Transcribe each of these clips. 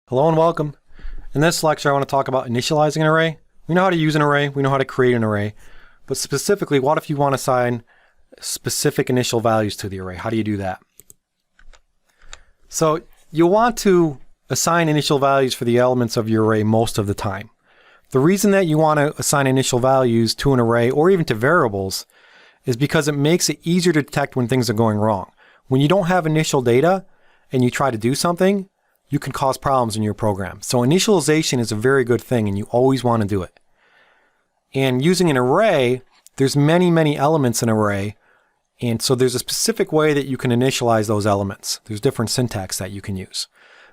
Hello and welcome. In this lecture, I want to talk about initializing an array. We know how to use an array, we know how to create an array, but specifically, what if you want to assign specific initial values to the array? How do you do that? So you want to assign initial values for the elements of your array most of the time. The reason that you want to assign initial values to an array or even to variables is because it makes it easier to detect when things are going wrong. When you don't have initial data and you try to do something, you can cause problems in your program. So initialization is a very good thing and you always want to do it. And using an array, there's many elements in an array, and so there's a specific way that you can initialize those elements. There's different syntax that you can use.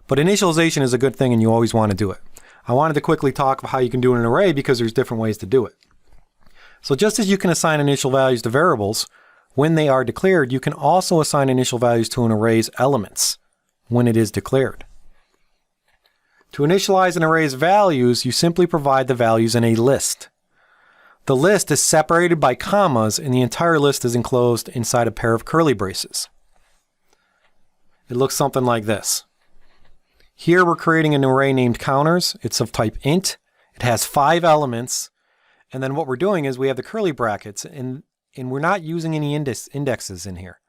But initialization is a good thing and you always want to do it. I wanted to quickly talk about how you can do an array because there's different ways to do it. So just as you can assign initial values to variables, when they are declared, you can also assign initial values to an array's elements when it is declared. To initialize an array's values, you simply provide the values in a list. The list is separated by commas and the entire list is enclosed inside a pair of curly braces. It looks something like this. Here we're creating an array named counters. It's of type int. It has 5 elements. And then what we're doing is we have the curly brackets and we're not using any indexes in here.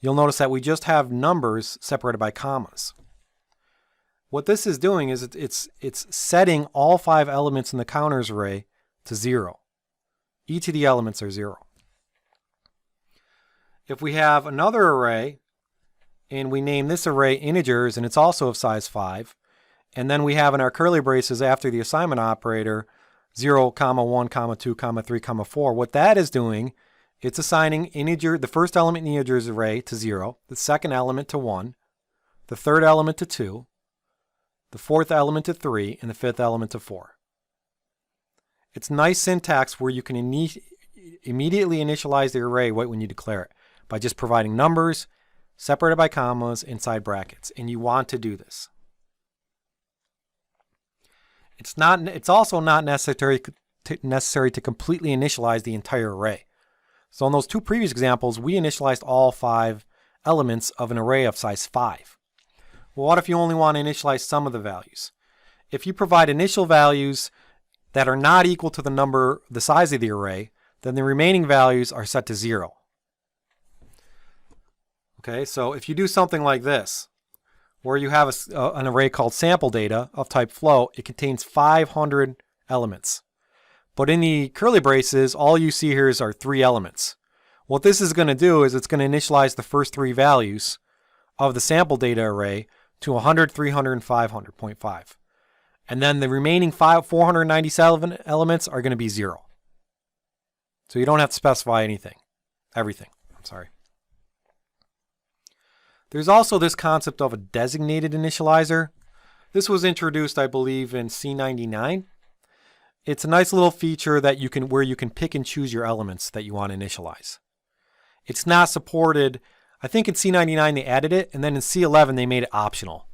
You'll notice that we just have numbers separated by commas. What this is doing is it's setting all 5 elements in the counters array to 0. Each of the elements are 0. If we have another array and we name this array integers and it's also of size 5, and then we have in our curly braces after the assignment operator 0, 1, 2, 3, 4, what that is doing, it's assigning the first element in the integers array to 0, the second element to 1, the third element to 2, the fourth element to 3, and the fifth element to 4. It's nice syntax where you can immediately initialize the array right when you declare it by just providing numbers separated by commas inside brackets, and you want to do this. It's also not necessary to completely initialize the entire array. So in those 2 previous examples, we initialized all 5 elements of an array of size 5. Well, what if you only want to initialize some of the values? If you provide initial values that are not equal to the size of the array, then the remaining values are set to 0. Okay, so if you do something like this, where you have an array called sample data of type float, it contains 500 elements. But in the curly braces, all you see here are 3 elements. What this is going to do is it's going to initialize the first 3 values of the sample data array to 100, 300, and 500.5. And then the remaining 497 elements are going to be 0. So you don't have to specify everything. There's also this concept of a designated initializer. This was introduced, I believe, in C99. It's a nice little feature that where you can pick and choose your elements that you want to initialize. It's not supported. I think in C99 they added it, and then in C11 they made it optional.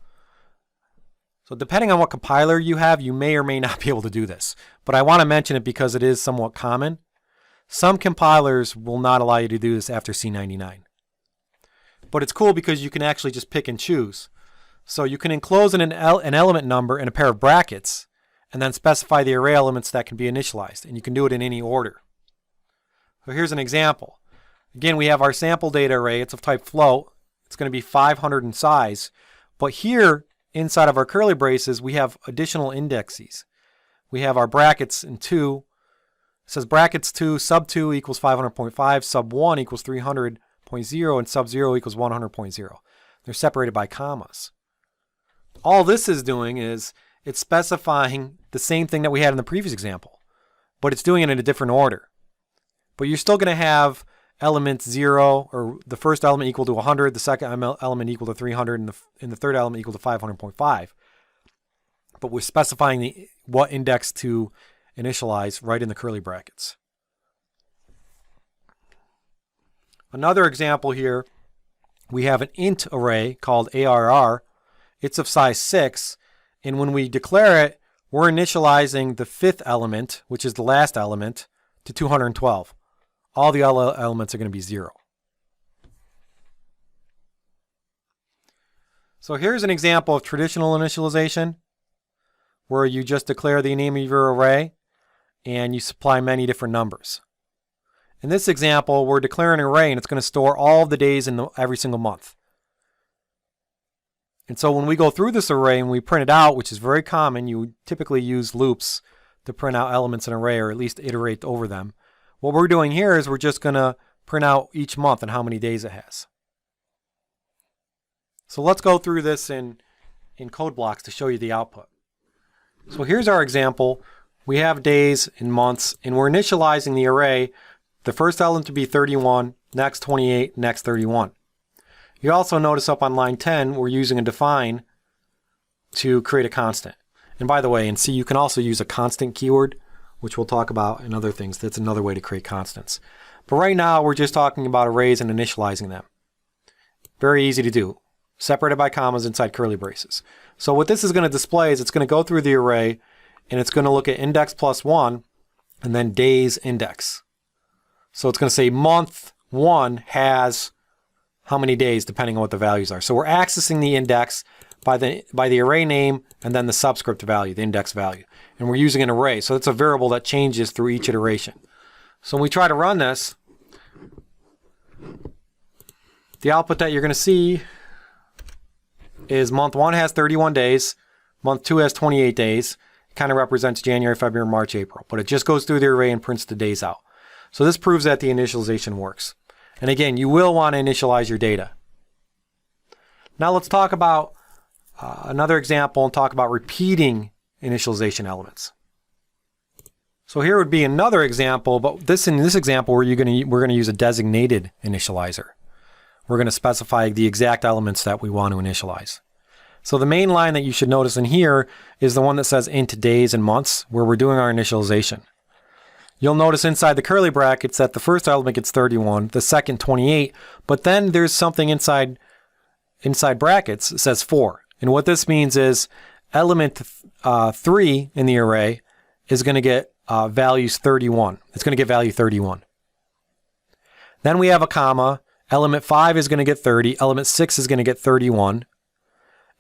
So depending on what compiler you have, you may or may not be able to do this. But I want to mention it because it is somewhat common. Some compilers will not allow you to do this after C99. But it's cool because you can actually just pick and choose. So you can enclose an element number in a pair of brackets and then specify the array elements that can be initialized. And you can do it in any order. So here's an example. Again, we have our sample data array. It's of type float. It's going to be 500 in size. But here, inside of our curly braces, we have additional indexes. We have our brackets in 2. It says brackets 2, sub 2 equals 500.5, sub 1 equals 300.0, and sub 0 equals 100.0. They're separated by commas. All this is doing is it's specifying the same thing that we had in the previous example, but it's doing it in a different order. But you're still going to have element 0, or the first element equal to 100, the second element equal to 300, and the third element equal to 500.5. But we're specifying what index to initialize right in the curly brackets. Another example here, we have an int array called ARR. It's of size 6, and when we declare it, we're initializing the 5th element, which is the last element, to 212. All the other elements are going to be 0. So here's an example of traditional initialization where you just declare the name of your array and you supply many different numbers. In this example, we're declaring an array and it's going to store all of the days in every single month. And so when we go through this array and we print it out, which is very common, you typically use loops to print out elements in an array or at least iterate over them. What we're doing here is we're just going to print out each month and how many days it has. So let's go through this in code blocks to show you the output. So here's our example. We have days and months, and we're initializing the array. The first element to be 31, next 28, next 31. You also notice up on line 10, we're using a define to create a constant. And by the way, in C, you can also use a constant keyword, which we'll talk about in other things. That's another way to create constants. But right now, we're just talking about arrays and initializing them. Very easy to do. Separated by commas inside curly braces. So what this is going to display is it's going to go through the array and it's going to look at index plus 1 and then days index. So it's going to say month 1 has how many days depending on what the values are. So we're accessing the index by the array name and then the subscript value, the index value. And we're using an array. So it's a variable that changes through each iteration. So when we try to run this, the output that you're going to see is month 1 has 31 days, month 2 has 28 days. It kind of represents January, February, March, April, but it just goes through the array and prints the days out. So this proves that the initialization works. And again, you will want to initialize your data. Now let's talk about another example and talk about repeating initialization elements. So here would be another example, but in this example we're going to use a designated initializer. We're going to specify the exact elements that we want to initialize. So the main line that you should notice in here is the one that says int days and months, where we're doing our initialization. You'll notice inside the curly brackets that the first element gets 31, the second 28, but then there's something inside brackets that says 4. And what this means is element 3 in the array is going to get values 31. It's going to get value 31. Then we have a comma. Element 5 is going to get 30. Element 6 is going to get 31.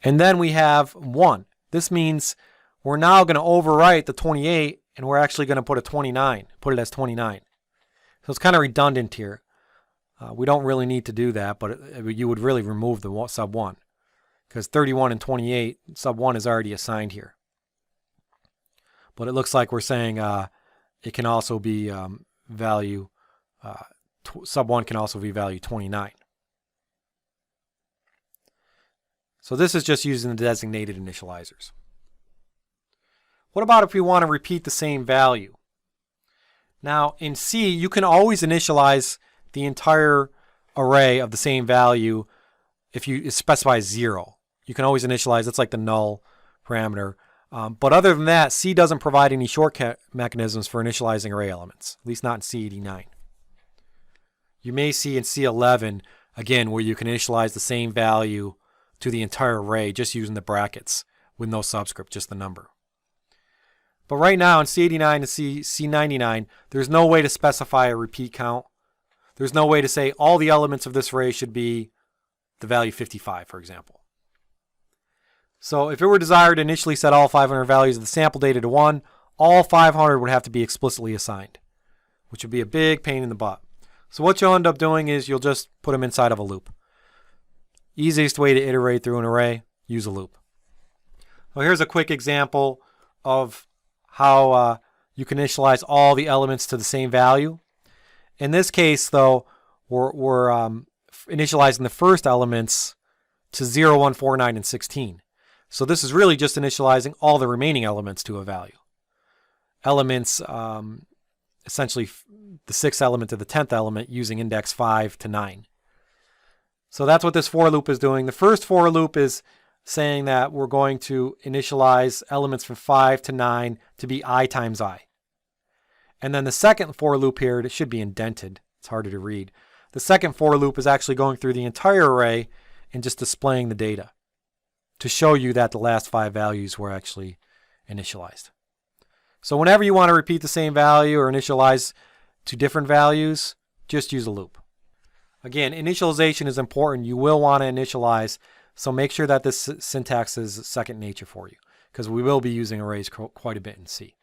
And then we have 1. This means we're now going to overwrite the 28 and we're actually going to put it as 29. So it's kind of redundant here. We don't really need to do that, but you would really remove the sub 1 because 31 and 28, sub 1 is already assigned here. But it looks like we're saying it can also be value sub 1 can also be value 29. So this is just using the designated initializers. What about if we want to repeat the same value? Now in C, you can always initialize the entire array of the same value if you specify 0. You can always initialize, it's like the null parameter. But other than that, C doesn't provide any shortcut mechanisms for initializing array elements, at least not in C89. You may see in C11, again, where you can initialize the same value to the entire array just using the brackets with no subscript, just the number. But right now in C89 and C99, there's no way to specify a repeat count. There's no way to say all the elements of this array should be the value 55, for example. So if it were desired to initially set all 500 values of the sample data to 1, all 500 would have to be explicitly assigned, which would be a big pain in the butt. So what you'll end up doing is you'll just put them inside of a loop. Easiest way to iterate through an array, use a loop. Well, here's a quick example of how you can initialize all the elements to the same value. In this case, though, we're initializing the first elements to 0, 1, 4, 9, and 16. So this is really just initializing all the remaining elements to a value. Elements, essentially the 6th element to the 10th element using index 5 to 9. So that's what this for loop is doing. The first for loop is saying that we're going to initialize elements from 5 to 9 to be I times I. And then the second for loop here, it should be indented. It's harder to read. The second for loop is actually going through the entire array and just displaying the data to show you that the last 5 values were actually initialized. So whenever you want to repeat the same value or initialize to different values, just use a loop. Again, initialization is important. You will want to initialize So make sure that this syntax is second nature for you, because we will be using arrays quite a bit in C.